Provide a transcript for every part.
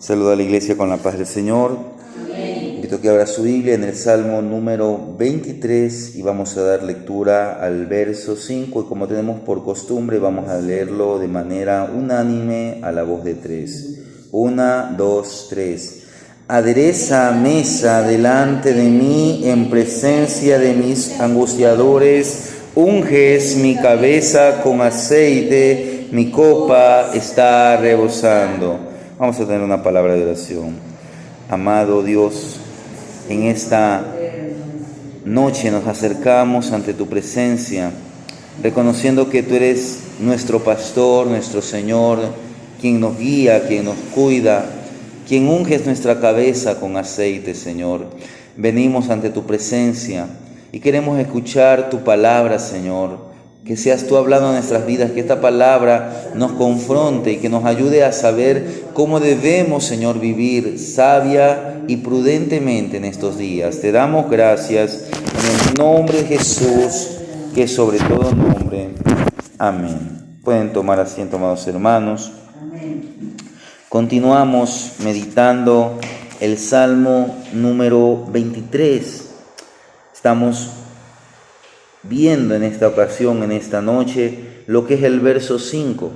Saluda a la iglesia con la paz del Señor. Amén. Invito a que abra su Biblia en el Salmo número 23 y vamos a dar lectura al verso 5 y como tenemos por costumbre vamos a leerlo de manera unánime a la voz de 3. 1, 2, 3. Adereza mesa delante de mí en presencia de mis angustiadores, unges mi cabeza con aceite, mi copa está rebosando. Vamos a tener una palabra de oración. Amado Dios, en esta noche nos acercamos ante tu presencia, reconociendo que tú eres nuestro pastor, nuestro Señor, quien nos guía, quien nos cuida, quien unges nuestra cabeza con aceite, Señor. Venimos ante tu presencia y queremos escuchar tu palabra, Señor. Que seas tú hablando en nuestras vidas, que esta palabra nos confronte y que nos ayude a saber cómo debemos, Señor, vivir sabia y prudentemente en estos días. Te damos gracias en el nombre de Jesús, que es sobre todo nombre. Amén. Pueden tomar asiento, amados hermanos. Continuamos meditando el Salmo número 23. Estamos viendo en esta ocasión, en esta noche, lo que es el verso 5.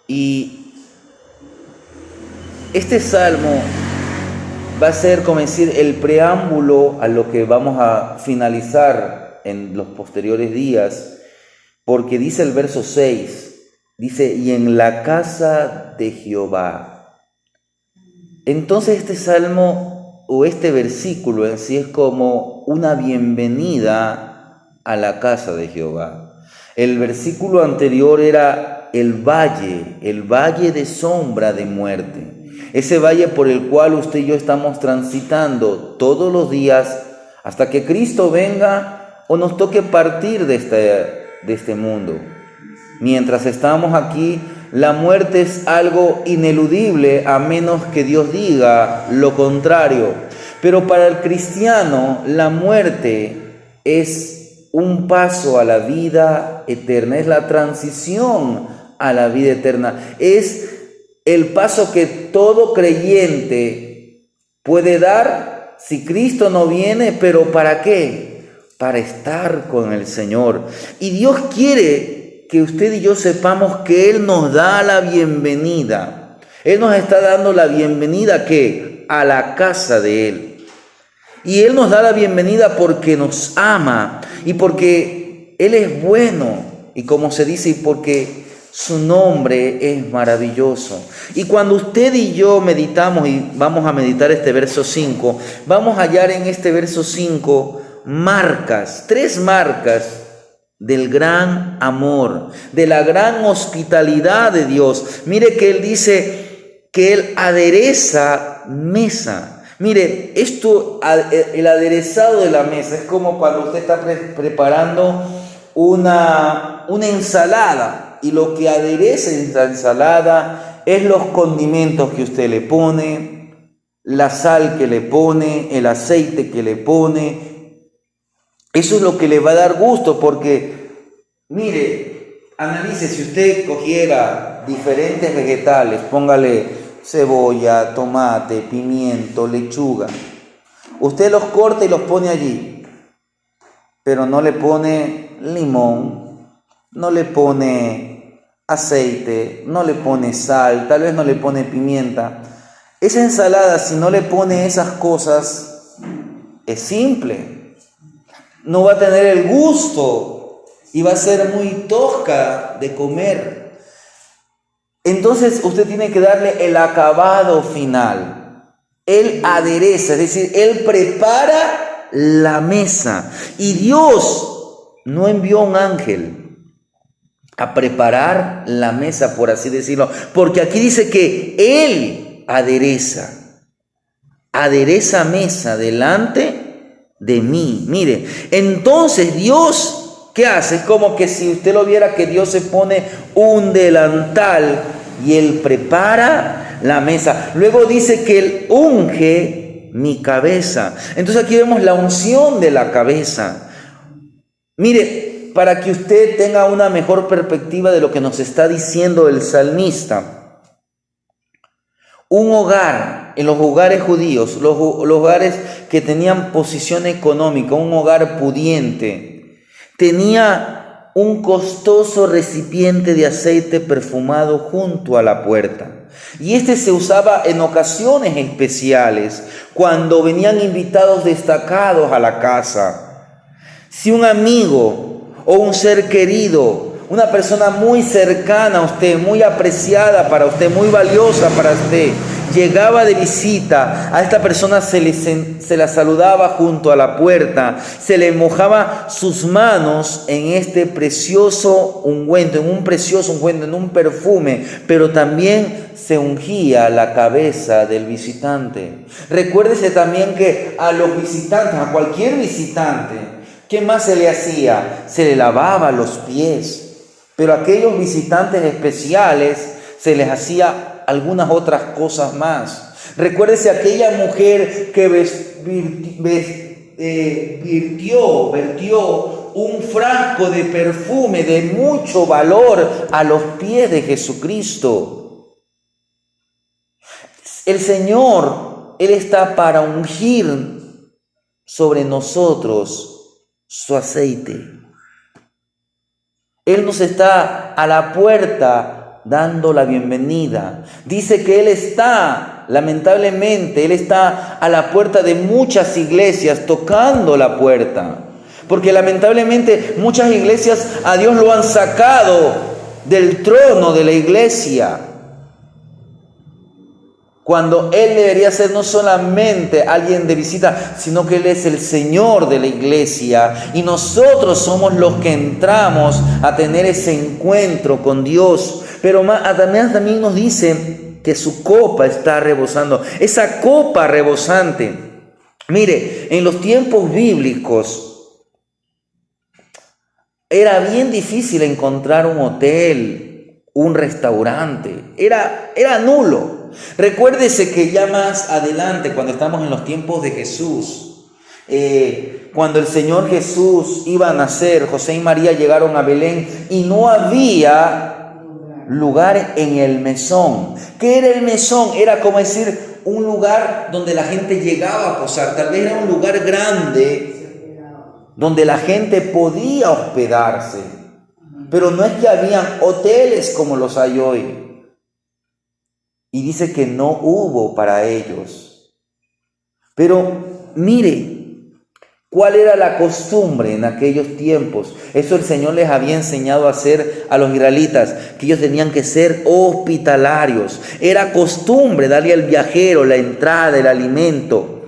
Y este salmo va a ser, como decir, el preámbulo a lo que vamos a finalizar en los posteriores días, porque dice el verso 6, dice, y en la casa de Jehová. Entonces este salmo o este versículo en sí es como una bienvenida a la casa de Jehová. El versículo anterior era el valle de sombra de muerte. Ese valle por el cual usted y yo estamos transitando todos los días hasta que Cristo venga o nos toque partir de este mundo. Mientras estamos aquí, la muerte es algo ineludible a menos que Dios diga lo contrario. Pero para el cristiano, la muerte es un paso a la vida eterna, es la transición a la vida eterna, es el paso que todo creyente puede dar si Cristo no viene, pero ¿para qué? Para estar con el Señor. Y Dios quiere que usted y yo sepamos que Él nos da la bienvenida. Él nos está dando la bienvenida ¿qué? A la casa de Él. Y Él nos da la bienvenida porque nos ama y porque Él es bueno. Y como se dice, y porque su nombre es maravilloso. Y cuando usted y yo meditamos, y vamos a meditar este verso 5, vamos a hallar en este verso 5 tres marcas del gran amor, de la gran hospitalidad de Dios. Mire que Él dice que Él adereza mesa. Mire, el aderezado de la mesa es como cuando usted está preparando una ensalada y lo que adereza esa ensalada es los condimentos que usted le pone, la sal que le pone, el aceite que le pone. Eso es lo que le va a dar gusto porque, mire, analice, si usted cogiera diferentes vegetales, póngale cebolla, tomate, pimiento, lechuga. Usted los corta y los pone allí, pero no le pone limón, no le pone aceite, no le pone sal, tal vez no le pone pimienta. Esa ensalada, si no le pone esas cosas, es simple. No va a tener el gusto y va a ser muy tosca de comer. Entonces usted tiene que darle el acabado final. Él adereza, es decir, Él prepara la mesa. Y Dios no envió un ángel a preparar la mesa, por así decirlo. Porque aquí dice que Él adereza mesa delante de mí. Mire, entonces Dios, ¿qué hace? Es como que si usted lo viera que Dios se pone un delantal y Él prepara la mesa. Luego dice que Él unge mi cabeza. Entonces aquí vemos la unción de la cabeza. Mire, para que usted tenga una mejor perspectiva de lo que nos está diciendo el salmista. Un hogar, en los hogares judíos, los hogares que tenían posición económica, un hogar pudiente, tenía un costoso recipiente de aceite perfumado junto a la puerta. Y este se usaba en ocasiones especiales, cuando venían invitados destacados a la casa. Si un amigo o un ser querido, una persona muy cercana a usted, muy apreciada para usted, muy valiosa para usted, llegaba de visita, a esta persona se la saludaba junto a la puerta, se le mojaba sus manos en este precioso ungüento, en un perfume, pero también se ungía la cabeza del visitante. Recuérdese también que a los visitantes, a cualquier visitante, ¿qué más se le hacía? Se le lavaba los pies. Pero a aquellos visitantes especiales se les hacía algunas otras cosas más. Recuérdese aquella mujer que vertió un frasco de perfume de mucho valor a los pies de Jesucristo. El Señor, Él está para ungir sobre nosotros su aceite. Él nos está a la puerta dando la bienvenida. Dice que Él está, lamentablemente, Él está a la puerta de muchas iglesias tocando la puerta. Porque lamentablemente muchas iglesias a Dios lo han sacado del trono de la iglesia. Cuando Él debería ser no solamente alguien de visita, sino que Él es el Señor de la iglesia. Y nosotros somos los que entramos a tener ese encuentro con Dios. Pero además también nos dice que su copa está rebosando. Esa copa rebosante. Mire, en los tiempos bíblicos era bien difícil encontrar un hotel, un restaurante. Era nulo. Recuérdese que ya más adelante, cuando estamos en los tiempos de Jesús, cuando el Señor Jesús iba a nacer, José y María llegaron a Belén y no había lugar en el mesón. ¿Qué era el mesón? Era como decir un lugar donde la gente llegaba a posar. Tal vez era un lugar grande donde la gente podía hospedarse, pero no es que habían hoteles como los hay hoy. Y dice que no hubo para ellos. Pero mire, ¿cuál era la costumbre en aquellos tiempos? Eso el Señor les había enseñado a hacer a los israelitas, que ellos tenían que ser hospitalarios. Era costumbre darle al viajero la entrada, el alimento.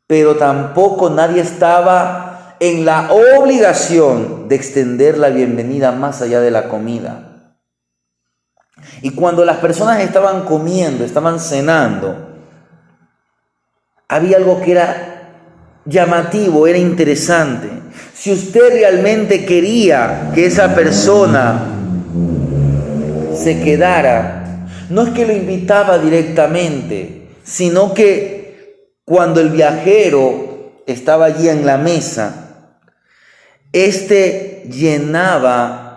Pero tampoco nadie estaba en la obligación de extender la bienvenida más allá de la comida. Y cuando las personas estaban comiendo, estaban cenando, había algo que era llamativo, era interesante. Si usted realmente quería que esa persona se quedara, no es que lo invitaba directamente, sino que cuando el viajero estaba allí en la mesa, éste llenaba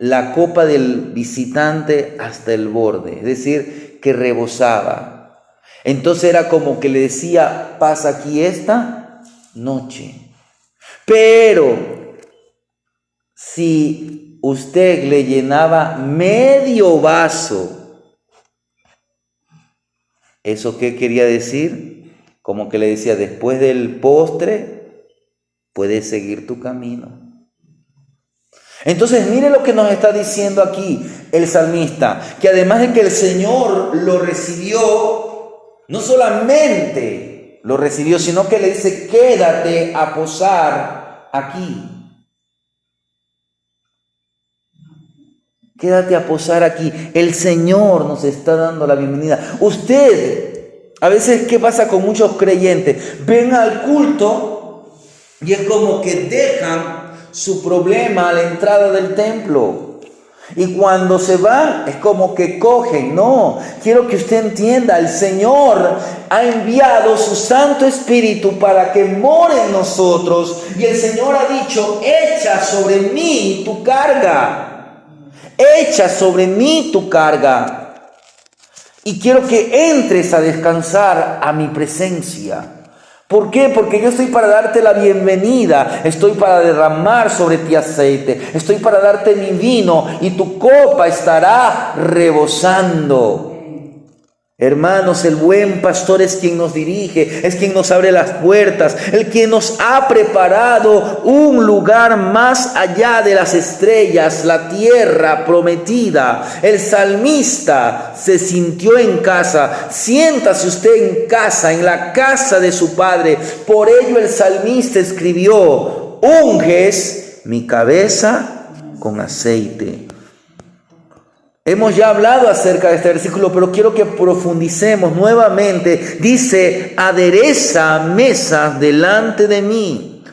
la copa del visitante hasta el borde, es decir, que rebosaba. Entonces era como que le decía, pasa aquí esta noche. Pero si usted le llenaba medio vaso, ¿eso qué quería decir? Como que le decía, después del postre, puedes seguir tu camino. Entonces mire lo que nos está diciendo aquí el salmista, que además de que el Señor lo recibió, no solamente lo recibió, sino que le dice, quédate a posar aquí. Quédate a posar aquí. El Señor nos está dando la bienvenida. Usted, a veces, ¿qué pasa con muchos creyentes? Ven al culto y es como que dejan su problema a la entrada del templo. Y cuando se van, es como que cogen. No, quiero que usted entienda, el Señor ha enviado su Santo Espíritu para que more en nosotros. Y el Señor ha dicho, echa sobre mí tu carga. Echa sobre mí tu carga. Y quiero que entres a descansar a mi presencia. ¿Por qué? Porque yo estoy para darte la bienvenida, estoy para derramar sobre ti aceite, estoy para darte mi vino y tu copa estará rebosando. Hermanos, el buen pastor es quien nos dirige, es quien nos abre las puertas, el quien nos ha preparado un lugar más allá de las estrellas, la tierra prometida. El salmista se sintió en casa. Siéntase usted en casa, en la casa de su Padre. Por ello el salmista escribió: unges mi cabeza con aceite. Hemos ya hablado acerca de este versículo, pero quiero que profundicemos nuevamente. Dice: adereza mesas delante de mí.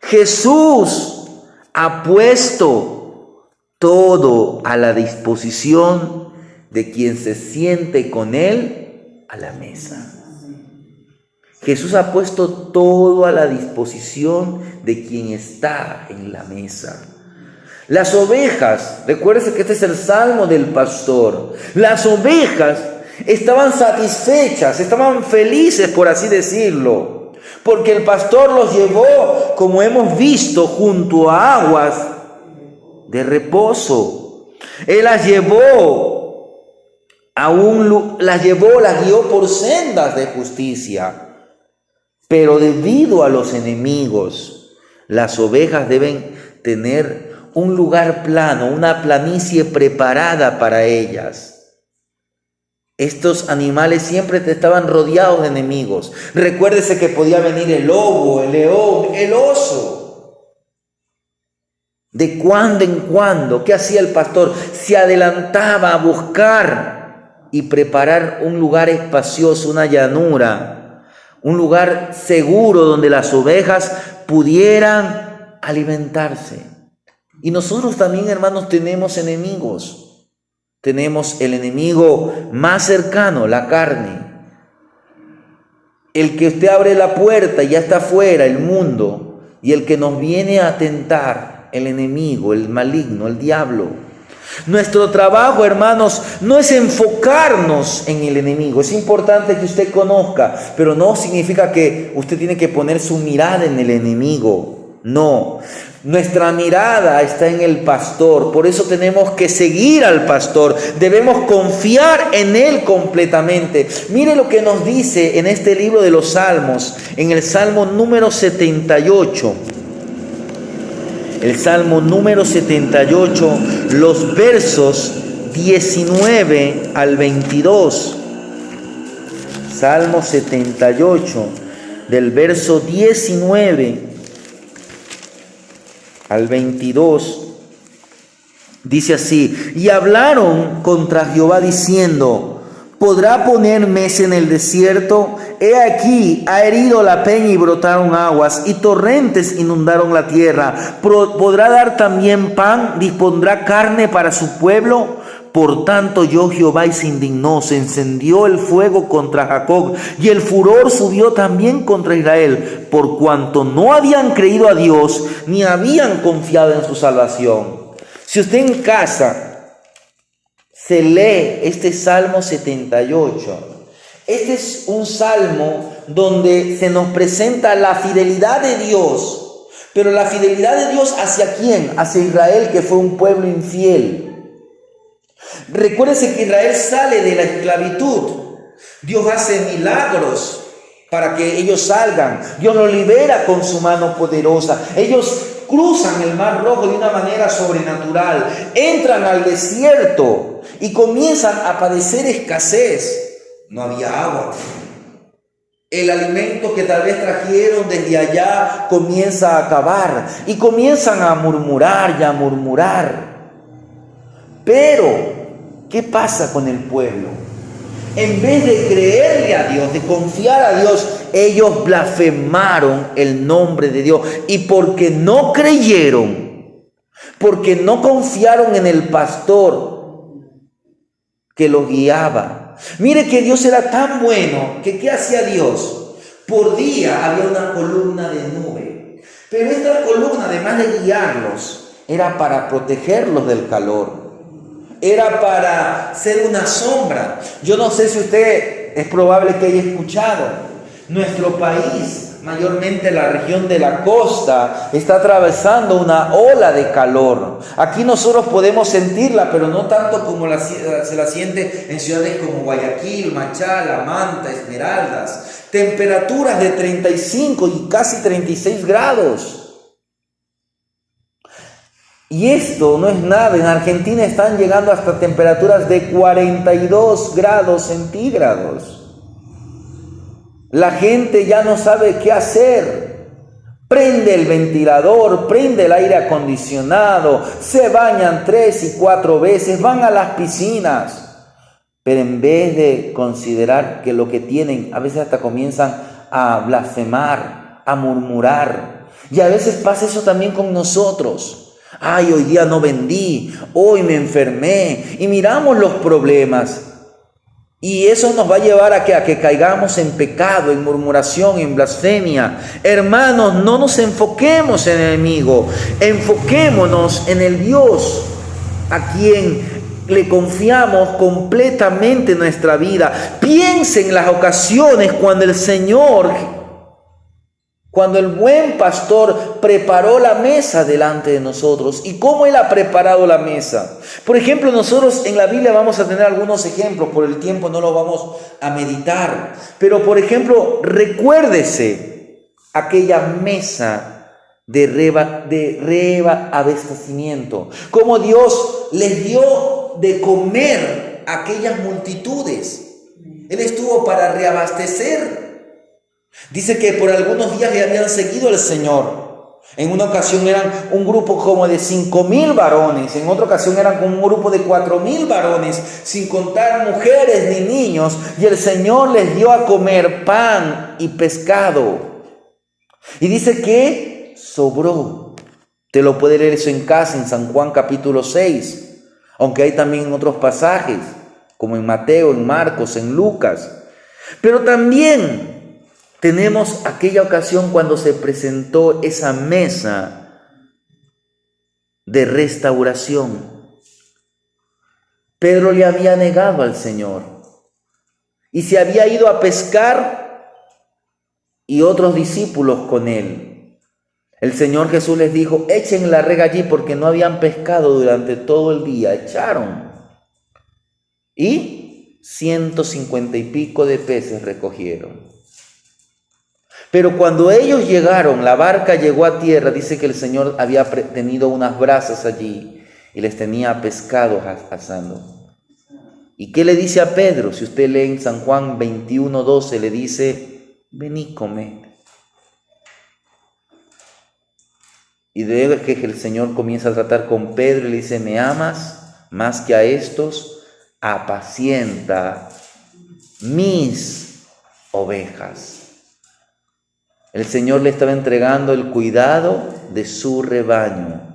Jesús ha puesto todo a la disposición de quien se siente con Él a la mesa. Jesús ha puesto todo a la disposición de quien está en la mesa. Las ovejas, recuérdese que este es el salmo del pastor. Las ovejas estaban satisfechas, estaban felices, por así decirlo, porque el pastor los llevó, como hemos visto, junto a aguas de reposo. Él las guió por sendas de justicia. Pero debido a los enemigos, las ovejas deben tener un lugar plano, una planicie preparada para ellas. Estos animales siempre estaban rodeados de enemigos. Recuérdese que podía venir el lobo, el león, el oso. De cuando en cuando, ¿qué hacía el pastor? Se adelantaba a buscar y preparar un lugar espacioso, una llanura, un lugar seguro donde las ovejas pudieran alimentarse. Y nosotros también, hermanos, tenemos enemigos. Tenemos el enemigo más cercano, la carne. El que usted abre la puerta y ya está afuera, el mundo. Y el que nos viene a tentar, el enemigo, el maligno, el diablo. Nuestro trabajo, hermanos, no es enfocarnos en el enemigo. Es importante que usted conozca, pero no significa que usted tiene que poner su mirada en el enemigo. No. Nuestra mirada está en el pastor, por eso tenemos que seguir al pastor, debemos confiar en él completamente. Mire lo que nos dice en este libro de los Salmos, en el Salmo número 78. El Salmo número 78, los versos 19 al 22. Salmo 78, del verso 19 al 22, dice así: y hablaron contra Jehová diciendo: ¿podrá poner mesa en el desierto? He aquí, ha herido la peña y brotaron aguas, y torrentes inundaron la tierra. ¿Podrá dar también pan? ¿Dispondrá carne para su pueblo? Por tanto yo Jehová, y se indignó, se encendió el fuego contra Jacob, y el furor subió también contra Israel, por cuanto no habían creído a Dios, ni habían confiado en su salvación. Si usted en casa se lee este Salmo 78, este es un salmo donde se nos presenta la fidelidad de Dios. Pero la fidelidad de Dios, ¿hacia quién? Hacia Israel, que fue un pueblo infiel. Recuérdense que Israel sale de la esclavitud. Dios hace milagros para que ellos salgan. Dios los libera con su mano poderosa. Ellos cruzan el Mar Rojo de una manera sobrenatural. Entran al desierto y comienzan a padecer escasez. No había agua. El alimento que tal vez trajeron desde allá comienza a acabar. Y comienzan a murmurar y a murmurar. Pero ¿qué pasa con el pueblo? En vez de creerle a Dios, de confiar a Dios, ellos blasfemaron el nombre de Dios. Y porque no creyeron, porque no confiaron en el pastor que los guiaba. Mire que Dios era tan bueno que ¿qué hacía Dios? Por día había una columna de nube. Pero esta columna, además de guiarlos, era para protegerlos del calor. era para ser una sombra. Yo no sé si usted es probable que haya escuchado, nuestro país, mayormente la región de la costa, está atravesando una ola de calor. Aquí nosotros podemos sentirla, pero no tanto como se la siente en ciudades como Guayaquil, Machala, Manta, Esmeraldas. Temperaturas de 35 y casi 36 grados. Y esto no es nada. En Argentina están llegando hasta temperaturas de 42 grados centígrados. La gente ya no sabe qué hacer. Prende el ventilador, prende el aire acondicionado, se bañan 3 y 4 veces, van a las piscinas. Pero en vez de considerar que lo que tienen, a veces hasta comienzan a blasfemar, a murmurar. Y a veces pasa eso también con nosotros. Ay, hoy día no vendí, hoy me enfermé. Y miramos los problemas. Y eso nos va a llevar a que caigamos en pecado, en murmuración, en blasfemia. Hermanos, no nos enfoquemos en el enemigo. Enfoquémonos en el Dios a quien le confiamos completamente nuestra vida. Piense en las ocasiones cuando el buen pastor preparó la mesa delante de nosotros. ¿Y cómo Él ha preparado la mesa? Por ejemplo, nosotros en la Biblia vamos a tener algunos ejemplos. Por el tiempo no lo vamos a meditar. Pero, por ejemplo, recuérdese aquella mesa de reabastecimiento. Cómo Dios les dio de comer a aquellas multitudes. Él estuvo para reabastecer. Dice que por algunos días le habían seguido al Señor. En una ocasión eran un grupo como de 5,000 varones. En otra ocasión eran como un grupo de 4,000 varones, sin contar mujeres ni niños. Y el Señor les dio a comer pan y pescado. Y dice que sobró. Te lo puede leer eso en casa, en San Juan capítulo 6. Aunque hay también en otros pasajes, como en Mateo, en Marcos, en Lucas. Pero también tenemos aquella ocasión cuando se presentó esa mesa de restauración. Pedro le había negado al Señor y se había ido a pescar y otros discípulos con él. El Señor Jesús les dijo: echen la red allí, porque no habían pescado durante todo el día. Echaron y 150 y pico de peces recogieron. Pero cuando ellos llegaron, la barca llegó a tierra, dice que el Señor había tenido unas brasas allí y les tenía pescados asando. ¿Y qué le dice a Pedro? Si usted lee en San Juan 21:12, le dice: vení, come. Y de que el Señor comienza a tratar con Pedro y le dice: ¿me amas más que a estos? Apacienta mis ovejas. El Señor le estaba entregando el cuidado de su rebaño.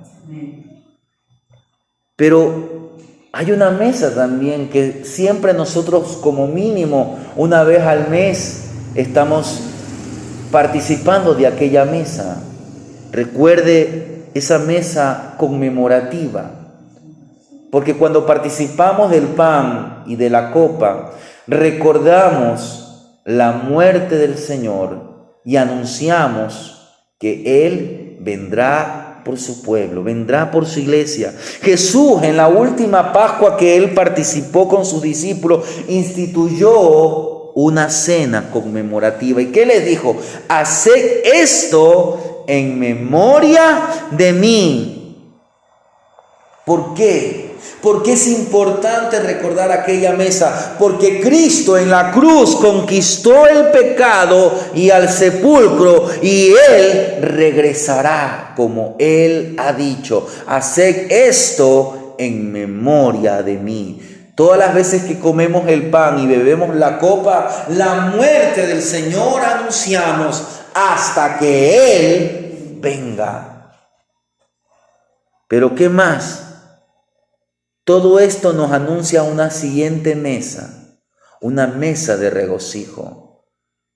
Pero hay una mesa también que siempre nosotros, como mínimo una vez al mes, estamos participando de aquella mesa. Recuerde esa mesa conmemorativa. Porque cuando participamos del pan y de la copa, recordamos la muerte del Señor y anunciamos que Él vendrá por su pueblo, vendrá por su iglesia. Jesús, en la última Pascua que Él participó con sus discípulos, instituyó una cena conmemorativa. ¿Y qué les dijo? Haced esto en memoria de mí. ¿Por qué? Porque es importante recordar aquella mesa, porque Cristo en la cruz conquistó el pecado y al sepulcro, y Él regresará como Él ha dicho. Haced esto en memoria de mí. Todas las veces que comemos el pan y bebemos la copa, la muerte del Señor anunciamos hasta que Él venga. Pero ¿qué más? Todo esto nos anuncia una siguiente mesa, una mesa de regocijo.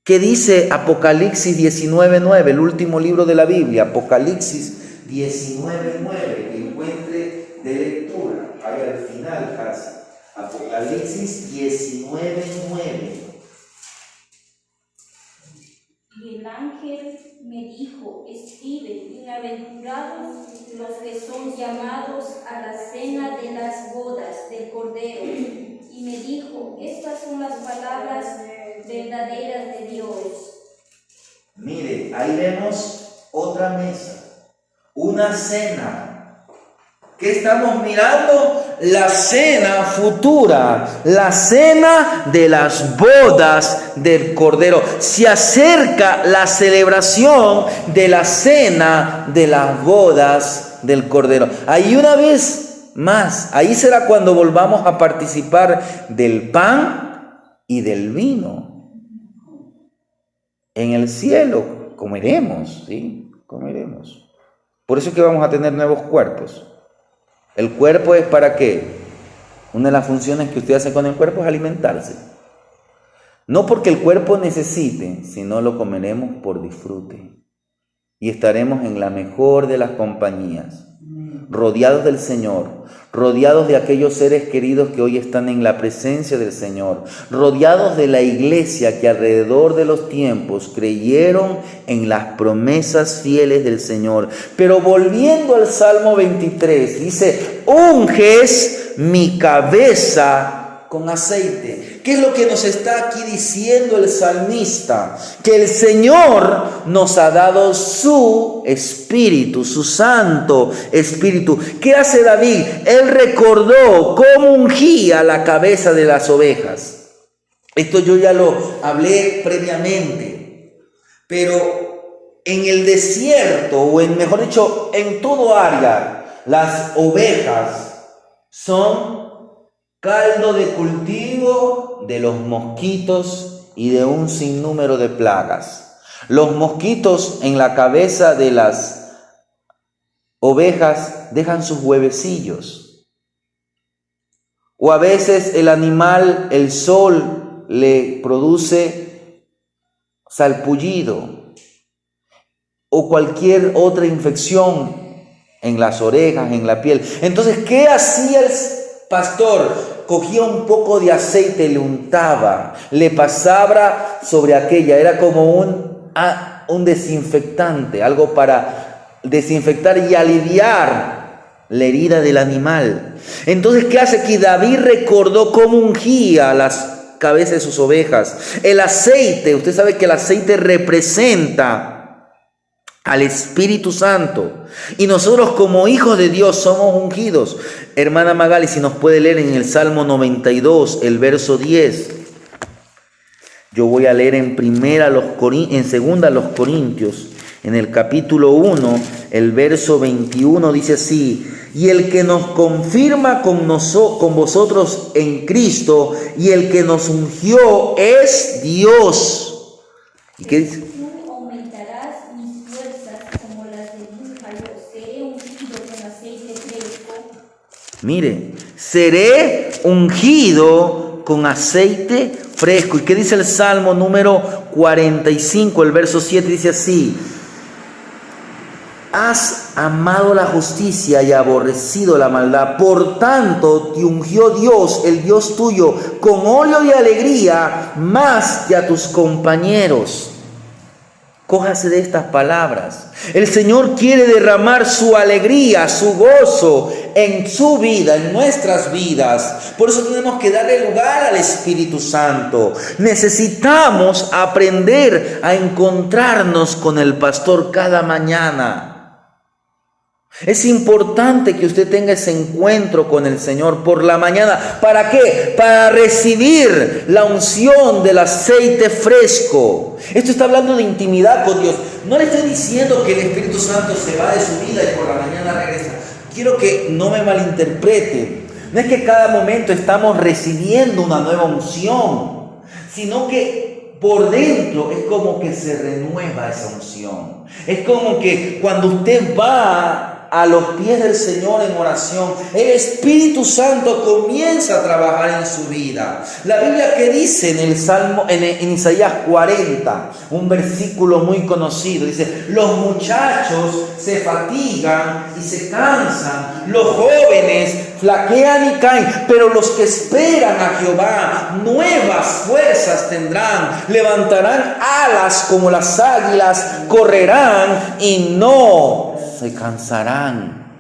¿Qué dice Apocalipsis 19:9, el último libro de la Biblia? Apocalipsis 19:9, que encuentre de lectura, ahí al final. final casi. Apocalipsis 19:9. Y el ángel me dijo, escribe, bienaventurados los que son llamados a la cena de las bodas del Cordero. Y me dijo, estas son las palabras verdaderas de Dios. Mire, ahí vemos otra mesa, una cena. ¿Qué estamos mirando? La cena futura, la cena de las bodas del Cordero. Se acerca la celebración de la cena de las bodas del Cordero. Ahí una vez más, ahí será cuando volvamos a participar del pan y del vino. En el cielo comeremos, ¿sí? Comeremos. Por eso es que vamos a tener nuevos cuerpos. ¿El cuerpo es para qué? Una de las funciones que usted hace con el cuerpo es alimentarse. No porque el cuerpo necesite, sino lo comeremos por disfrute. Y estaremos en la mejor de las compañías, rodeados del Señor, rodeados de aquellos seres queridos que hoy están en la presencia del Señor, rodeados de la iglesia que alrededor de los tiempos creyeron en las promesas fieles del Señor. Pero volviendo al Salmo 23, dice, unges mi cabeza con aceite. ¿Qué es lo que nos está aquí diciendo el salmista? Que el Señor nos ha dado su Espíritu, su Santo Espíritu. ¿Qué hace David? Él recordó cómo ungía la cabeza de las ovejas. Esto yo ya lo hablé previamente. Pero en el desierto, o mejor dicho, en todo área, las ovejas son caldo de cultivo de los mosquitos y de un sinnúmero de plagas. Los mosquitos en la cabeza de las ovejas dejan sus huevecillos. O a veces el animal, el sol, le produce salpullido o cualquier otra infección en las orejas, en la piel. Entonces, ¿qué hacía el pastor? Cogía un poco de aceite, le untaba, le pasaba sobre aquella. Era como un desinfectante, algo para desinfectar y aliviar la herida del animal. Entonces, ¿qué hace aquí? David recordó cómo ungía las cabezas de sus ovejas. El aceite, usted sabe que el aceite representa al Espíritu Santo. Y nosotros como hijos de Dios somos ungidos. Hermana Magali, si nos puede leer en el Salmo 92, el verso 10. Yo voy a leer en segunda los Corintios, en el capítulo 1, el verso 21, dice así: y el que nos confirma con vosotros en Cristo, y el que nos ungió es Dios. ¿Y qué dice? Mire, seré ungido con aceite fresco. ¿Y qué dice el Salmo número 45, el verso 7? Dice así: has amado la justicia y aborrecido la maldad. Por tanto, te ungió Dios, el Dios tuyo, con óleo y alegría más que a tus compañeros. Cójase de estas palabras. El Señor quiere derramar su alegría, su gozo en su vida, en nuestras vidas. Por eso tenemos que darle lugar al Espíritu Santo. Necesitamos aprender a encontrarnos con el pastor cada mañana. Es importante que usted tenga ese encuentro con el Señor por la mañana. ¿Para qué? Para recibir la unción del aceite fresco. Esto está hablando de intimidad con Dios. No le estoy diciendo que el Espíritu Santo se va de su vida y por la mañana regresa. Quiero que no me malinterprete. No es que cada momento estamos recibiendo una nueva unción, sino que por dentro es como que se renueva esa unción. Es como que cuando usted va a los pies del Señor en oración, el Espíritu Santo comienza a trabajar en su vida. La Biblia que dice en el Salmo, en Isaías 40, un versículo muy conocido, dice: los muchachos se fatigan y se cansan, los jóvenes flaquean y caen, pero los que esperan a Jehová nuevas fuerzas tendrán, levantarán alas como las águilas, correrán y no se cansarán,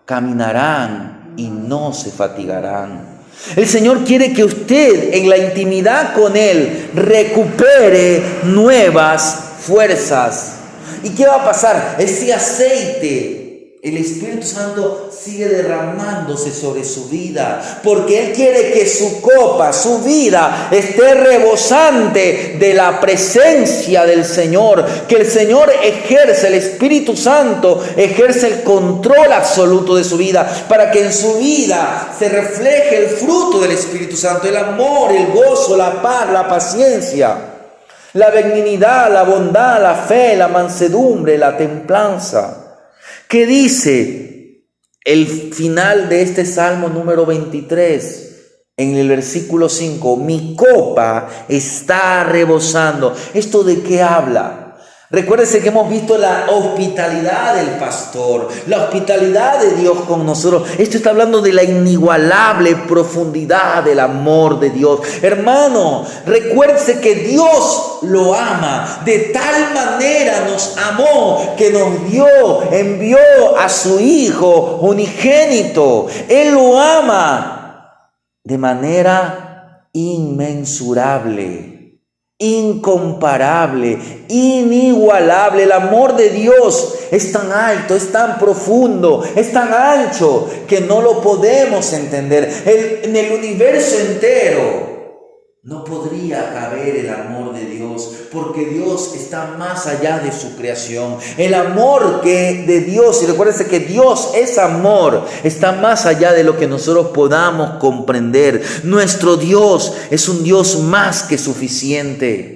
caminarán y no se fatigarán. El Señor quiere que usted en la intimidad con Él recupere nuevas fuerzas. ¿Y qué va a pasar? Ese aceite, el Espíritu Santo sigue derramándose sobre su vida, porque Él quiere que su copa, su vida, esté rebosante de la presencia del Señor, que el Señor ejerce, el Espíritu Santo ejerce el control absoluto de su vida, para que en su vida se refleje el fruto del Espíritu Santo: el amor, el gozo, la paz, la paciencia, la benignidad, la bondad, la fe, la mansedumbre, la templanza. ¿Qué dice el final de este Salmo número 23? En el versículo 5, mi copa está rebosando. ¿Esto de qué habla? Recuérdense que hemos visto la hospitalidad del pastor, la hospitalidad de Dios con nosotros. Esto está hablando de la inigualable profundidad del amor de Dios. Hermano, recuérdese que Dios lo ama. De tal manera nos amó que envió a su Hijo unigénito. Él lo ama de manera inmensurable, incomparable, inigualable. El amor de Dios es tan alto, es tan profundo, es tan ancho que no lo podemos entender. En el universo entero no podría caber el amor de Dios, porque Dios está más allá de su creación. El amor de Dios, y recuérdense que Dios es amor, está más allá de lo que nosotros podamos comprender. Nuestro Dios es un Dios más que suficiente.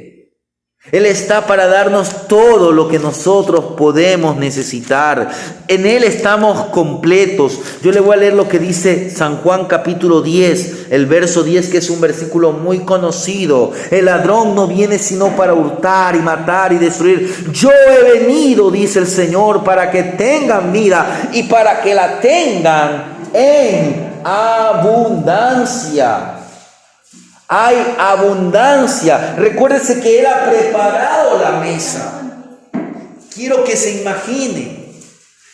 Él está para darnos todo lo que nosotros podemos necesitar. En Él estamos completos. Yo le voy a leer lo que dice San Juan capítulo 10, el verso 10, que es un versículo muy conocido. El ladrón no viene sino para hurtar y matar y destruir. Yo he venido, dice el Señor, para que tengan vida y para que la tengan en abundancia. Hay abundancia. Recuérdese que Él ha preparado la mesa. Quiero que se imagine.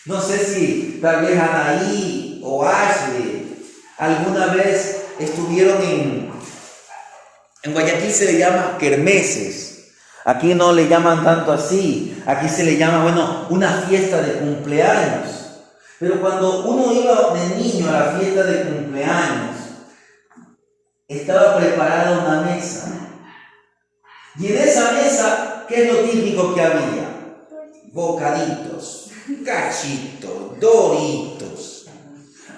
No sé si tal vez Anaí o Ashley alguna vez estuvieron en Guayaquil. Se le llama kermeses. Aquí no le llaman tanto así. Aquí se le llama, una fiesta de cumpleaños. Pero cuando uno iba de niño a la fiesta de cumpleaños, estaba preparada una mesa. Y en esa mesa, ¿qué es lo típico que había? Bocaditos, cachitos, doritos.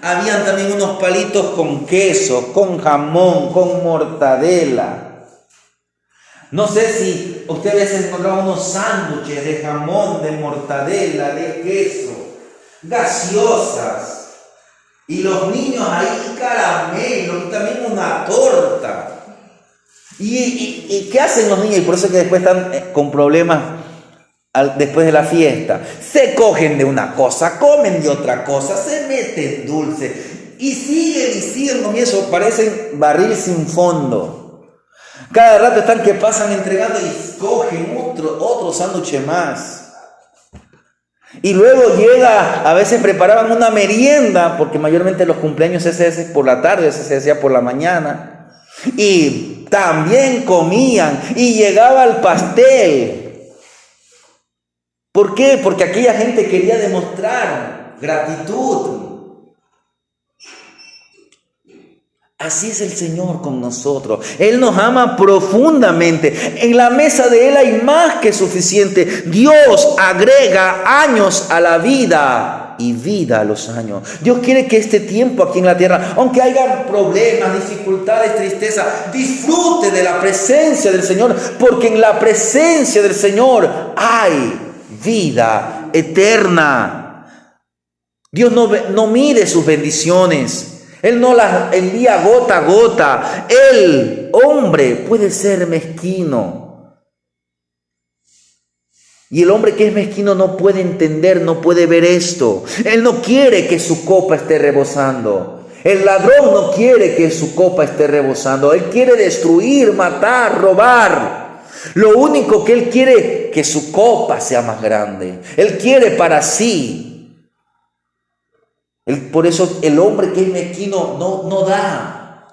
Habían también unos palitos con queso, con jamón, con mortadela. No sé si usted a veces encontraba unos sándwiches de jamón, de mortadela, de queso, gaseosas. Y los niños ahí caramelos, y también una torta. ¿Y qué hacen los niños? Y por eso es que después están con problemas después de la fiesta. Se cogen de una cosa, comen de otra cosa, se meten dulce. Y siguen comiendo eso. Parecen barril sin fondo. Cada rato están que pasan entregando y cogen otro sándwich más. Y luego a veces preparaban una merienda, porque mayormente los cumpleaños se hacían por la tarde, se hacía por la mañana. Y también comían, y llegaba el pastel. ¿Por qué? Porque aquella gente quería demostrar gratitud. Así es el Señor con nosotros. Él nos ama profundamente. En la mesa de Él hay más que suficiente. Dios agrega años a la vida y vida a los años. Dios quiere que este tiempo aquí en la tierra, aunque haya problemas, dificultades, tristeza, disfrute de la presencia del Señor, porque en la presencia del Señor hay vida eterna. Dios no mide sus bendiciones. Él no las envía gota a gota. El hombre puede ser mezquino. Y el hombre que es mezquino no puede entender, no puede ver esto. Él no quiere que su copa esté rebosando. El ladrón no quiere que su copa esté rebosando. Él quiere destruir, matar, robar. Lo único que él quiere es que su copa sea más grande. Él quiere para sí. Por eso el hombre que es mezquino no da.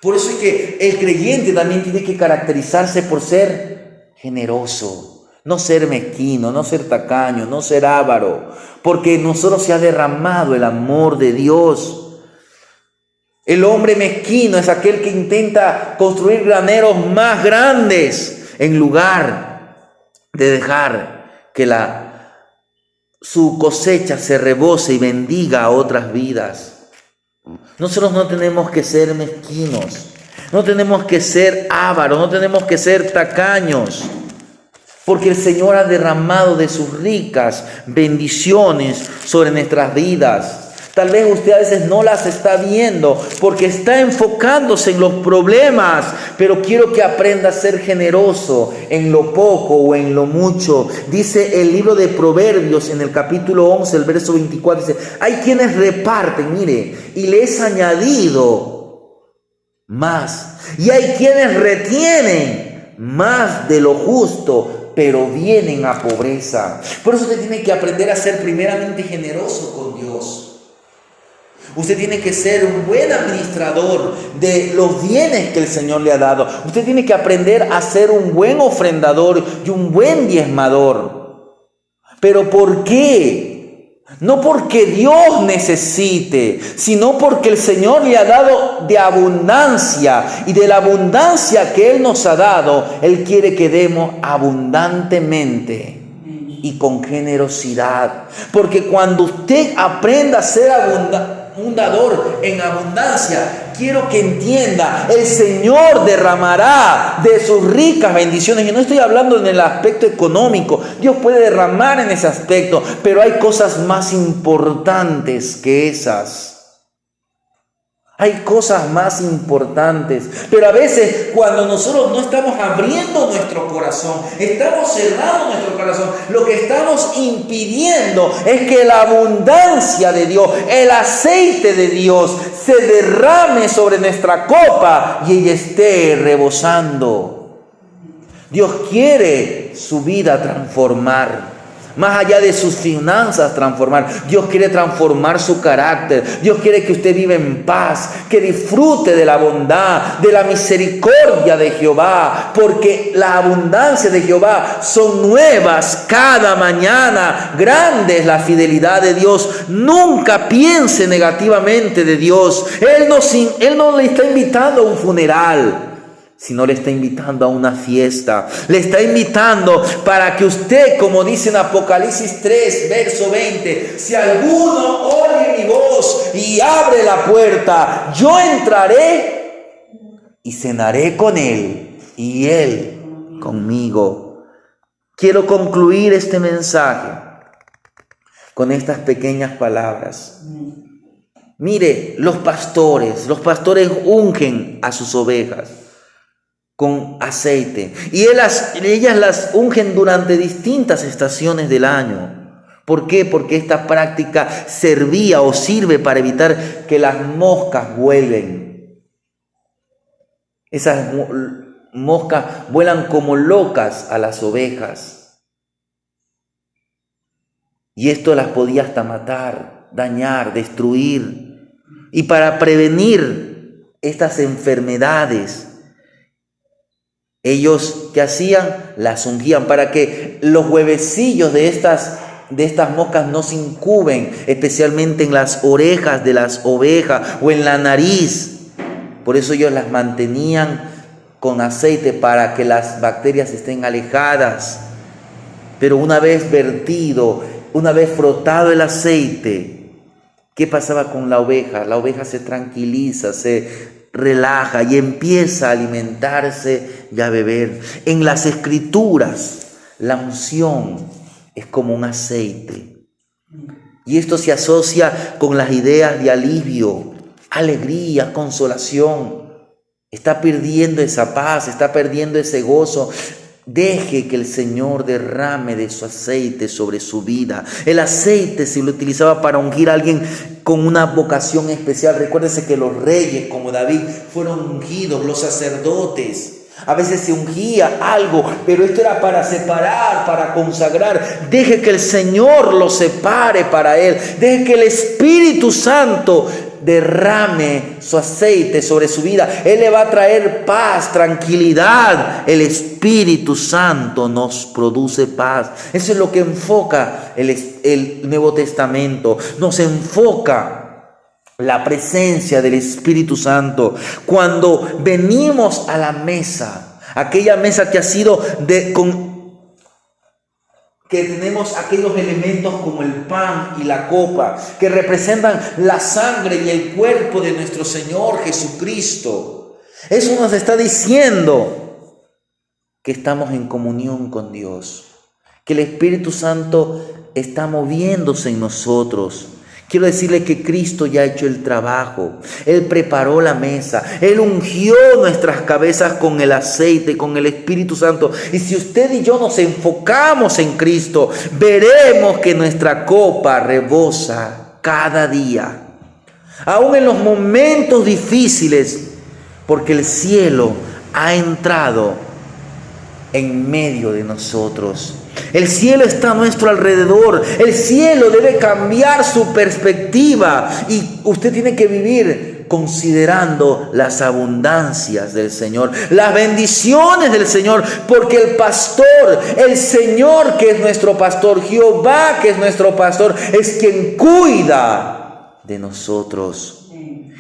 Por eso es que el creyente también tiene que caracterizarse por ser generoso, no ser mezquino, no ser tacaño, no ser avaro, porque en nosotros se ha derramado el amor de Dios. El hombre mezquino es aquel que intenta construir graneros más grandes en lugar de dejar que su cosecha se rebose y bendiga a otras vidas. Nosotros no tenemos que ser mezquinos, no tenemos que ser ávaros, no tenemos que ser tacaños, porque el Señor ha derramado de sus ricas bendiciones sobre nuestras vidas. Tal vez usted a veces no las está viendo porque está enfocándose en los problemas, pero quiero que aprenda a ser generoso en lo poco o en lo mucho. Dice el libro de Proverbios en el capítulo 11, el verso 24, dice, hay quienes reparten, mire, y le es añadido más. Y hay quienes retienen más de lo justo, pero vienen a pobreza. Por eso usted tiene que aprender a ser primeramente generoso con Dios. Usted tiene que ser un buen administrador de los bienes que el Señor le ha dado. Usted tiene que aprender a ser un buen ofrendador y un buen diezmador. ¿Pero por qué? No porque Dios necesite, sino porque el Señor le ha dado de abundancia. Y de la abundancia que Él nos ha dado, Él quiere que demos abundantemente y con generosidad. Porque cuando usted aprenda a ser un dador en abundancia, quiero que entienda, el Señor derramará de sus ricas bendiciones. Y no estoy hablando en el aspecto económico. Dios puede derramar en ese aspecto, pero hay cosas más importantes que esas. Hay cosas más importantes, pero a veces cuando nosotros no estamos abriendo nuestro corazón, estamos cerrando nuestro corazón, lo que estamos impidiendo es que la abundancia de Dios, el aceite de Dios se derrame sobre nuestra copa y ella esté rebosando. Dios quiere su vida transformar. Más allá de sus finanzas transformar, Dios quiere transformar su carácter. Dios quiere que usted viva en paz, que disfrute de la bondad, de la misericordia de Jehová, porque la abundancia de Jehová son nuevas cada mañana. Grande es la fidelidad de Dios. Nunca piense negativamente de Dios. Él no le está invitando a un funeral, sino le está invitando a una fiesta. Le está invitando para que usted, como dice en Apocalipsis 3, verso 20, si alguno oye mi voz y abre la puerta, yo entraré y cenaré con él y él conmigo. Quiero concluir este mensaje con estas pequeñas palabras. Mire, los pastores ungen a sus ovejas con aceite. Y ellas las ungen durante distintas estaciones del año. ¿Por qué? Porque esta práctica servía o sirve para evitar que las moscas vuelen. Esas moscas vuelan como locas a las ovejas. Y esto las podía hasta matar, dañar, destruir. Y para prevenir estas enfermedades, ellos, ¿qué hacían? Las ungían para que los huevecillos de estas moscas no se incuben, especialmente en las orejas de las ovejas o en la nariz. Por eso ellos las mantenían con aceite para que las bacterias estén alejadas. Pero una vez vertido, una vez frotado el aceite, ¿qué pasaba con la oveja? La oveja se tranquiliza, se relaja y empieza a alimentarse y a beber. En las Escrituras, la unción es como un aceite. Y esto se asocia con las ideas de alivio, alegría, consolación. Está perdiendo esa paz, está perdiendo ese gozo. Deje que el Señor derrame de su aceite sobre su vida. El aceite se lo utilizaba para ungir a alguien con una vocación especial. Recuérdese que los reyes como David fueron ungidos, los sacerdotes. A veces se ungía algo, pero esto era para separar, para consagrar. Deje que el Señor lo separe para Él. Deje que el Espíritu Santo derrame su aceite sobre su vida. Él le va a traer paz, tranquilidad. El Espíritu Santo nos produce paz. Eso es lo que enfoca el Nuevo Testamento. Nos enfoca la presencia del Espíritu Santo. Cuando venimos a la mesa, aquella mesa que ha sido que tenemos aquellos elementos como el pan y la copa, que representan la sangre y el cuerpo de nuestro Señor Jesucristo. Eso nos está diciendo que estamos en comunión con Dios, que el Espíritu Santo está moviéndose en nosotros. Quiero decirle que Cristo ya ha hecho el trabajo. Él preparó la mesa. Él ungió nuestras cabezas con el aceite, con el Espíritu Santo. Y si usted y yo nos enfocamos en Cristo, veremos que nuestra copa rebosa cada día. Aún en los momentos difíciles, porque el cielo ha entrado en medio de nosotros. El cielo está a nuestro alrededor. El cielo debe cambiar su perspectiva y usted tiene que vivir considerando las abundancias del Señor, las bendiciones del Señor, porque el pastor, el Señor que es nuestro pastor, Jehová que es nuestro pastor, es quien cuida de nosotros.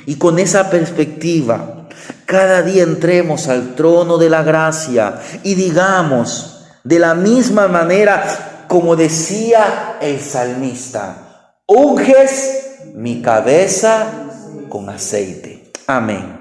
Y con esa perspectiva, cada día entremos al trono de la gracia y digamos, de la misma manera como decía el salmista: unges mi cabeza con aceite. Amén.